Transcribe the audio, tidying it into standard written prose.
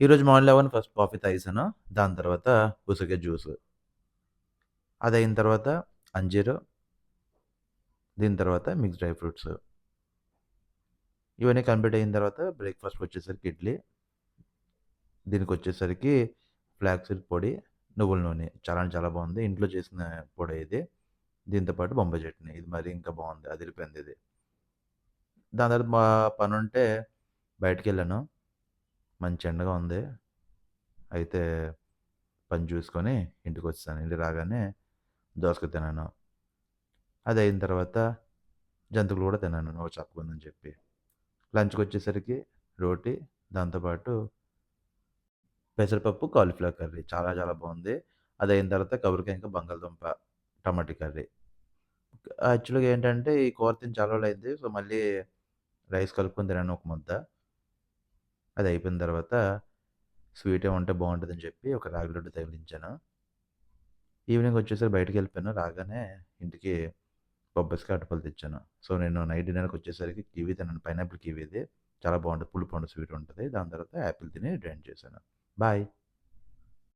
ఈరోజు మార్నింగ్ లేవగానే first coffee తాగేసాను. దాని తర్వాత ఉసిరికాయ జ్యూసు. అదయిన తర్వాత అంజీరు, దీని తర్వాత మిక్స్ డ్రై ఫ్రూట్స్. ఇవన్నీ కంప్లీట్ అయిన తర్వాత బ్రేక్‌ఫాస్ట్‌కొచ్చేసరికి ఇడ్లీ, దీనికొచ్చేసరికి ఫ్లాక్స్ సీడ్ పొడి, నువ్వుల నూనె. చాలా అంటే చాలా బావుంది. ఇంట్లో చేసిన పొడే ఇది. దీంతో పాటు బొంబాయి చట్నీ. ఇది మరీ ఇంకా బావుంది. అదిరిపోయిందిది. దాని తర్వాత పనుంటే బయటికెళ్ళాను. మంచి ఎండగా ఉంది. అయితే పని చూసుకొని ఇంటికొచ్చేసాను. ఇంటికి రాగానే దోసకాయ తిన్నాను. అదయిన తర్వాత జంతికలు కూడా తిన్నాను నోరు చప్పకుందని చెప్పి. లంచ్‌కొచ్చేసరికి రోటీ, దాంతో పాటు పెసరపప్పు, కాలీఫ్లవర్ కర్రీ. చాలా చాలా బావుంది. అదయిన తర్వాత కొబ్బరికాయ ఇంకా బంగాళదుంప టమాటా కర్రీ. యాక్చువల్‌గా ఏంటంటే ఈ కూర తిని చాలా రోజులైంది. సో, మళ్ళీ రైస్ కలుపుకొని తిన్నాను ఒక ముద్ద. అది అయిపోయిన తర్వాత స్వీట్ ఏమైనా ఉంటే బావుంటదని చెప్పి ఒక రాగి లడ్డు తగిలించాను. ఈవినింగ్ వచ్చేసరికి బయటికెళ్ళిపోయాను. రాగానే ఇంటికి బొబ్బస్కాయ, అరటిపళ్ళు తెచ్చాను. సో, నేను నైట్ డిన్నర్‌కొచ్చేసరికి కివి తిన్నాను. పైనాపిల్ కివీది. చాలా బావుంటది. పులుపు స్వీట్ ఉంటది. దాని తర్వాత యాపిల్ తిని డ్రైన్ చేశాను. బాయ్.